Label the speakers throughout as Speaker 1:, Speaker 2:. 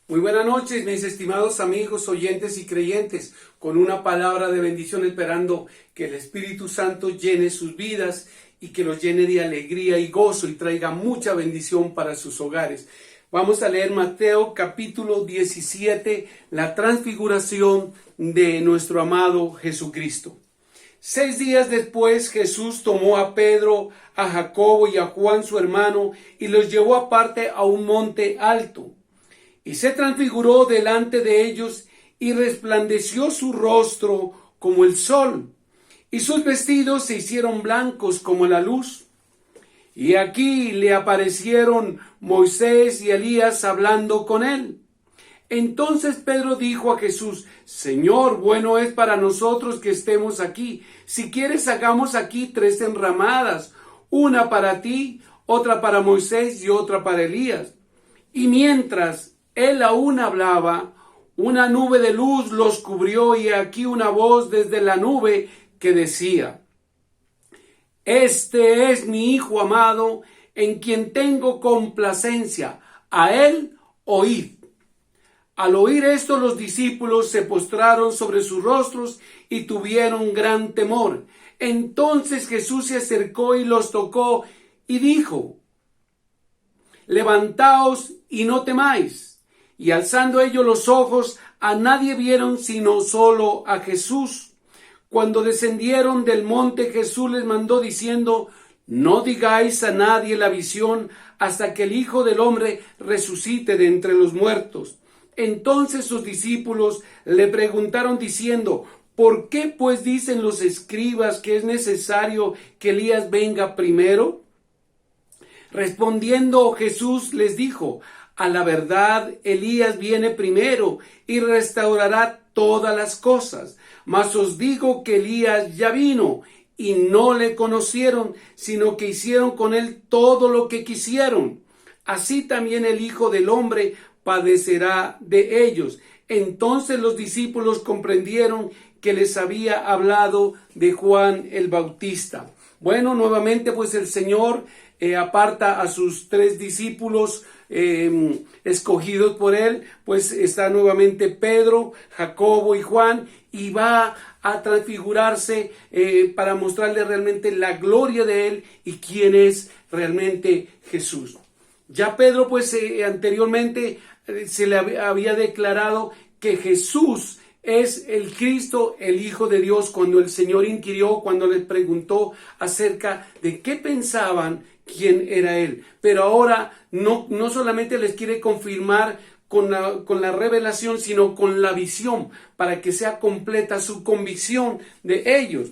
Speaker 1: Muy buenas noches, mis estimados amigos, oyentes y creyentes, con una palabra de bendición, esperando que el Espíritu Santo llene sus vidas y que los llene de alegría y gozo y traiga mucha bendición para sus hogares. Vamos a leer Mateo capítulo 17, la transfiguración de nuestro amado Jesucristo. 6 días después, Jesús tomó a Pedro, a Jacobo y a Juan su hermano y los llevó aparte a un monte alto. Y se transfiguró delante de ellos y resplandeció su rostro como el sol, y sus vestidos se hicieron blancos como la luz. Y aquí le aparecieron Moisés y Elías hablando con él. Entonces Pedro dijo a Jesús: Señor, bueno es para nosotros que estemos aquí. Si quieres, hagamos aquí 3 enramadas, una para ti, otra para Moisés y otra para Elías. Y mientras él aún hablaba, una nube de luz los cubrió, y aquí una voz desde la nube que decía: Este es mi Hijo amado, en quien tengo complacencia, a él oíd. Al oír esto, los discípulos se postraron sobre sus rostros y tuvieron gran temor. Entonces Jesús se acercó y los tocó y dijo: Levantaos y no temáis. Y alzando ellos los ojos, a nadie vieron sino solo a Jesús. Cuando descendieron del monte, Jesús les mandó diciendo: No digáis a nadie la visión hasta que el Hijo del Hombre resucite de entre los muertos. Entonces sus discípulos le preguntaron diciendo: ¿Por qué pues dicen los escribas que es necesario que Elías venga primero? Respondiendo Jesús les dijo: A la verdad, Elías viene primero y restaurará todas las cosas. Mas os digo que Elías ya vino y no le conocieron, sino que hicieron con él todo lo que quisieron. Así también el Hijo del Hombre padecerá de ellos. Entonces los discípulos comprendieron que les había hablado de Juan el Bautista. Bueno, nuevamente pues el Señor aparta a sus 3 discípulos escogidos por él, pues está nuevamente Pedro, Jacobo y Juan, y va a transfigurarse para mostrarle realmente la gloria de él y quién es realmente Jesús. Ya Pedro pues anteriormente se le había declarado que Jesús es el Cristo, el Hijo de Dios, cuando el Señor inquirió, cuando les preguntó acerca de qué pensaban quién era él. Pero ahora no solamente les quiere confirmar con la revelación, sino con la visión, para que sea completa su convicción de ellos.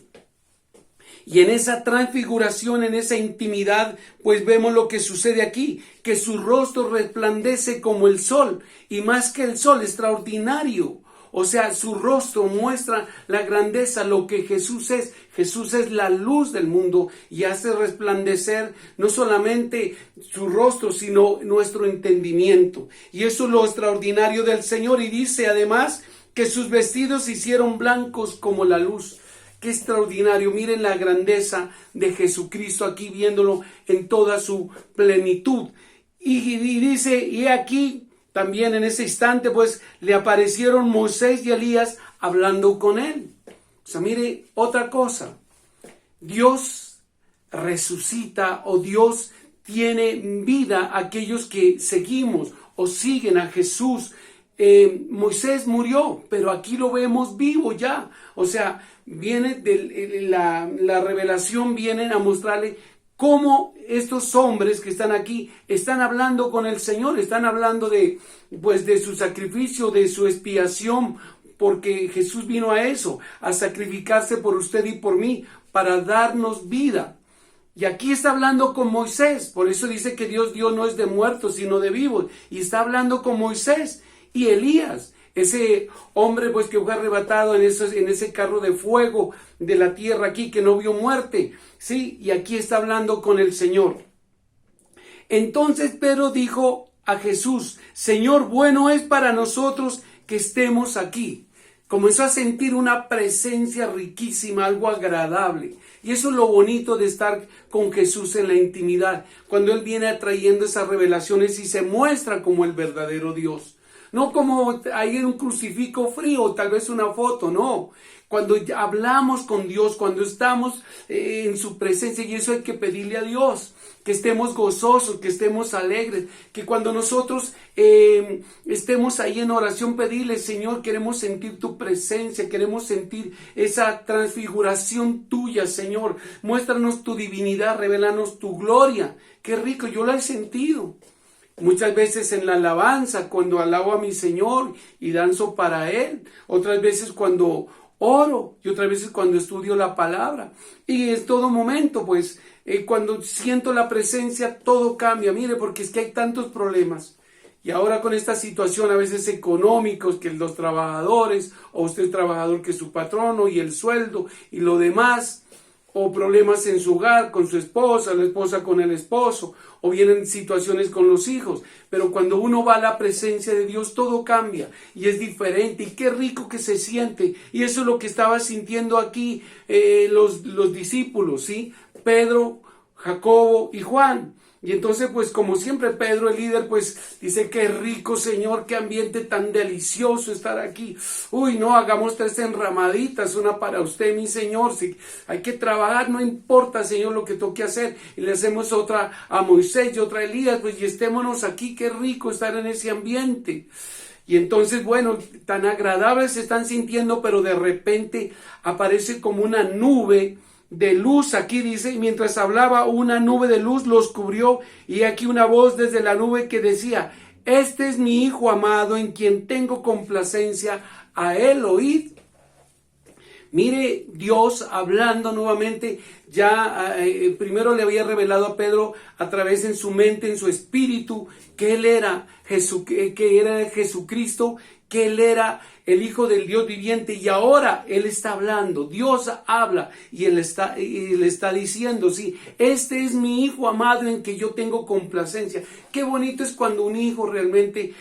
Speaker 1: Y en esa transfiguración, en esa intimidad, pues vemos lo que sucede aquí, que su rostro resplandece como el sol, y más que el sol, extraordinario. O sea, su rostro muestra la grandeza, lo que Jesús es. Jesús es la luz del mundo y hace resplandecer no solamente su rostro, sino nuestro entendimiento. Y eso es lo extraordinario del Señor. Y dice además que sus vestidos se hicieron blancos como la luz. Qué extraordinario. Miren la grandeza de Jesucristo aquí, viéndolo en toda su plenitud. Y dice, y aquí también en ese instante, pues, le aparecieron Moisés y Elías hablando con él. O sea, mire, otra cosa. Dios resucita, o Dios tiene vida a aquellos que seguimos o siguen a Jesús. Moisés murió, pero aquí lo vemos vivo ya. O sea, viene la revelación, viene a mostrarle cómo estos hombres que están aquí están hablando con el Señor, están hablando de su sacrificio, de su expiación, porque Jesús vino a eso, a sacrificarse por usted y por mí, para darnos vida. Y aquí está hablando con Moisés, por eso dice que Dios no es de muertos, sino de vivos, y está hablando con Moisés y Elías, ese hombre pues que fue arrebatado en ese carro de fuego de la tierra aquí, que no vio muerte, sí, y aquí está hablando con el Señor. Entonces Pedro dijo a Jesús: Señor, bueno es para nosotros que estemos aquí. Comenzó a sentir una presencia riquísima, algo agradable. Y eso es lo bonito de estar con Jesús en la intimidad, cuando Él viene atrayendo esas revelaciones y se muestra como el verdadero Dios. no como ahí en un crucifijo frío, tal vez una foto, no. Cuando hablamos con Dios, cuando estamos en su presencia, y eso hay que pedirle a Dios, que estemos gozosos, que estemos alegres, que cuando nosotros estemos ahí en oración, pedirle, Señor, queremos sentir tu presencia, queremos sentir esa transfiguración tuya, Señor. Muéstranos tu divinidad, revelanos tu gloria. Qué rico, yo la he sentido. Muchas veces en la alabanza, cuando alabo a mi Señor y danzo para Él. Otras veces cuando oro y otras veces cuando estudio la palabra. Y en todo momento, pues, cuando siento la presencia, todo cambia. Mire, porque es que hay tantos problemas. Y ahora con esta situación a veces económicos, que los trabajadores, o usted es trabajador que es su patrono, y el sueldo, y lo demás, o problemas en su hogar con su esposa, la esposa con el esposo, o vienen situaciones con los hijos. Pero cuando uno va a la presencia de Dios, todo cambia y es diferente. Y qué rico que se siente. Y eso es lo que estaba sintiendo aquí los discípulos, ¿sí? Pedro, Jacobo y Juan. Y entonces, pues como siempre, Pedro, el líder, pues dice, qué rico, Señor, qué ambiente tan delicioso estar aquí. Uy, no, hagamos 3 enramaditas, una para usted, mi Señor. Si hay que trabajar, no importa, Señor, lo que toque hacer. Y le hacemos otra a Moisés y otra a Elías, pues y estémonos aquí, qué rico estar en ese ambiente. Y entonces, bueno, tan agradables se están sintiendo, pero de repente aparece como una nube de luz, aquí dice, y mientras hablaba una nube de luz los cubrió, y aquí una voz desde la nube que decía, este es mi Hijo amado en quien tengo complacencia, a él oíd. Mire, Dios hablando nuevamente, ya primero le había revelado a Pedro a través en su mente, en su espíritu, que él era que era Jesucristo, que él era el Hijo del Dios viviente, y ahora él está hablando, Dios habla y él está diciendo, sí, este es mi Hijo amado en que yo tengo complacencia. Qué bonito es cuando un hijo realmente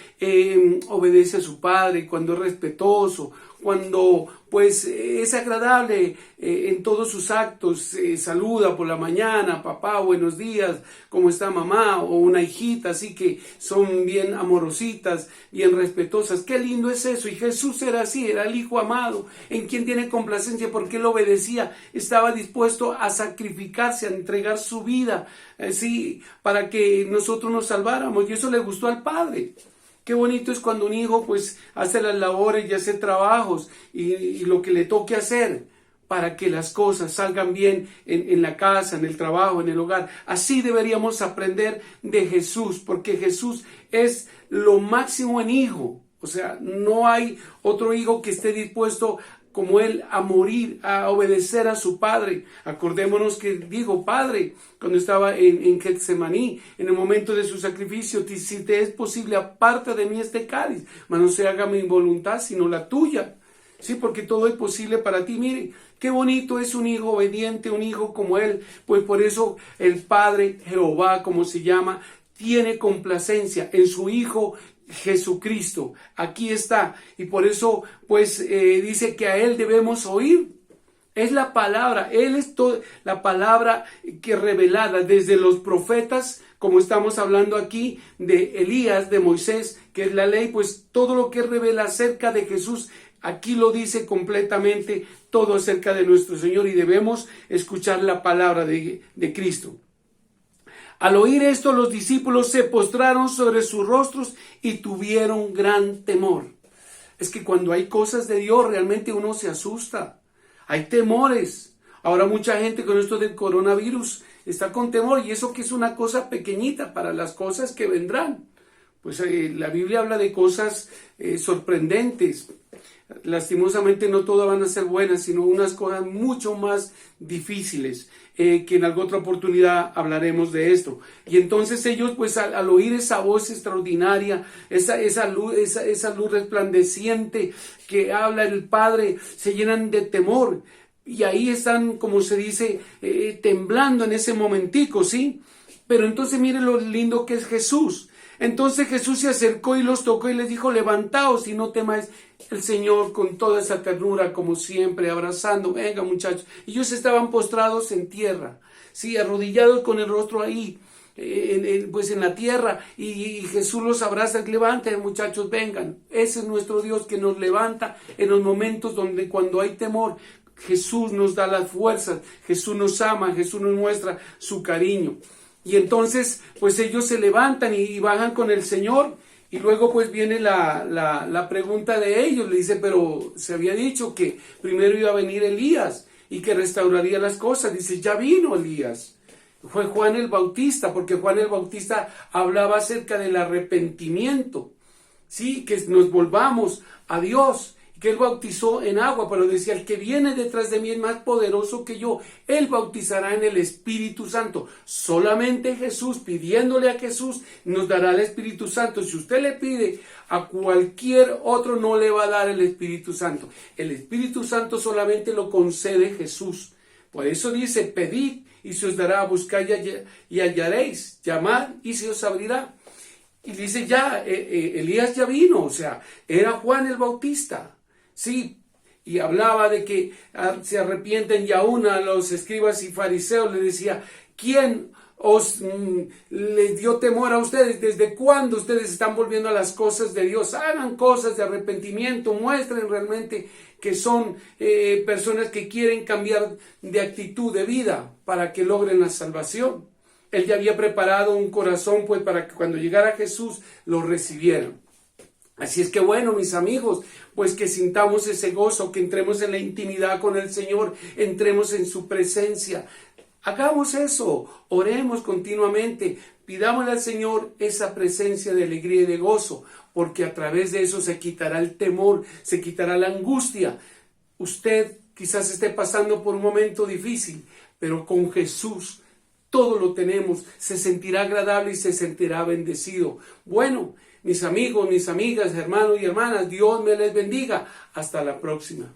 Speaker 1: obedece a su padre, cuando es respetuoso, cuando pues es agradable en todos sus actos, saluda por la mañana, papá, buenos días, ¿cómo está mamá? O una hijita, así que son bien amorositas, bien respetuosas. Qué lindo es eso. Y Jesús era así, era el Hijo amado, en quien tiene complacencia, porque él obedecía, estaba dispuesto a sacrificarse, a entregar su vida, así, para que nosotros nos salváramos, y eso le gustó al Padre. Qué bonito es cuando un hijo pues hace las labores y hace trabajos y lo que le toque hacer para que las cosas salgan bien en la casa, en el trabajo, en el hogar. Así deberíamos aprender de Jesús, porque Jesús es lo máximo en hijo. O sea, no hay otro hijo que esté dispuesto como él a morir, a obedecer a su padre. Acordémonos que dijo, Padre, cuando estaba en Getsemaní, en el momento de su sacrificio, si te es posible, aparta de mí este cáliz, mas no se haga mi voluntad, sino la tuya. Sí, porque todo es posible para ti. Mire, qué bonito es un hijo obediente, un hijo como él. Pues por eso el Padre, Jehová, como se llama, tiene complacencia en su Hijo Jesucristo. Aquí está. Y por eso, pues, dice que a Él debemos oír. Es la palabra. Él es la palabra que revelada desde los profetas, como estamos hablando aquí, de Elías, de Moisés, que es la ley, pues todo lo que revela acerca de Jesús, aquí lo dice completamente todo acerca de nuestro Señor, y debemos escuchar la palabra de Cristo. Al oír esto, los discípulos se postraron sobre sus rostros y tuvieron gran temor. Es que cuando hay cosas de Dios, realmente uno se asusta. Hay temores. Ahora mucha gente con esto del coronavirus está con temor, y eso que es una cosa pequeñita para las cosas que vendrán. Pues la Biblia habla de cosas sorprendentes. Lastimosamente no todas van a ser buenas, sino unas cosas mucho más difíciles, que en alguna otra oportunidad hablaremos de esto. Y entonces ellos, pues al oír esa voz extraordinaria, esa luz resplandeciente que habla el Padre, se llenan de temor. Y ahí están, como se dice, temblando en ese momentico, ¿sí? Pero entonces miren lo lindo que es Jesús. Entonces Jesús se acercó y los tocó y les dijo, levantaos y no temáis. El Señor con toda esa ternura, como siempre, abrazando, venga muchachos. Ellos estaban postrados en tierra, sí, arrodillados con el rostro ahí. pues en la tierra, y Jesús los abraza, levanten muchachos, vengan. Ese es nuestro Dios que nos levanta en los momentos donde cuando hay temor. Jesús nos da las fuerzas, Jesús nos ama, Jesús nos muestra su cariño. Y entonces pues ellos se levantan y bajan con el Señor. Y luego pues viene la pregunta de ellos. Le dice, pero se había dicho que primero iba a venir Elías y que restauraría las cosas. Dice, ya vino Elías. Fue Juan el Bautista, porque Juan el Bautista hablaba acerca del arrepentimiento. Sí, que nos volvamos a Dios. Que él bautizó en agua, pero decía, el que viene detrás de mí es más poderoso que yo. Él bautizará en el Espíritu Santo. Solamente Jesús, pidiéndole a Jesús, nos dará el Espíritu Santo. Si usted le pide a cualquier otro, no le va a dar el Espíritu Santo. El Espíritu Santo solamente lo concede Jesús. Por eso dice, pedid y se os dará, buscad y hallaréis, llamad y se os abrirá. Y dice ya, Elías ya vino, o sea, era Juan el Bautista. Sí, y hablaba de que se arrepienten, y aún a los escribas y fariseos le decía, ¿quién les dio temor a ustedes? ¿Desde cuándo ustedes están volviendo a las cosas de Dios? Hagan cosas de arrepentimiento, muestren realmente que son personas que quieren cambiar de actitud de vida para que logren la salvación. Él ya había preparado un corazón pues para que cuando llegara Jesús lo recibieran. Así es que bueno, mis amigos, pues que sintamos ese gozo, que entremos en la intimidad con el Señor, entremos en su presencia. Hagamos eso, oremos continuamente, pidámosle al Señor esa presencia de alegría y de gozo, porque a través de eso se quitará el temor, se quitará la angustia. Usted quizás esté pasando por un momento difícil, pero con Jesús todo lo tenemos, se sentirá agradable y se sentirá bendecido. Bueno, mis amigos, mis amigas, hermanos y hermanas, Dios me les bendiga. Hasta la próxima.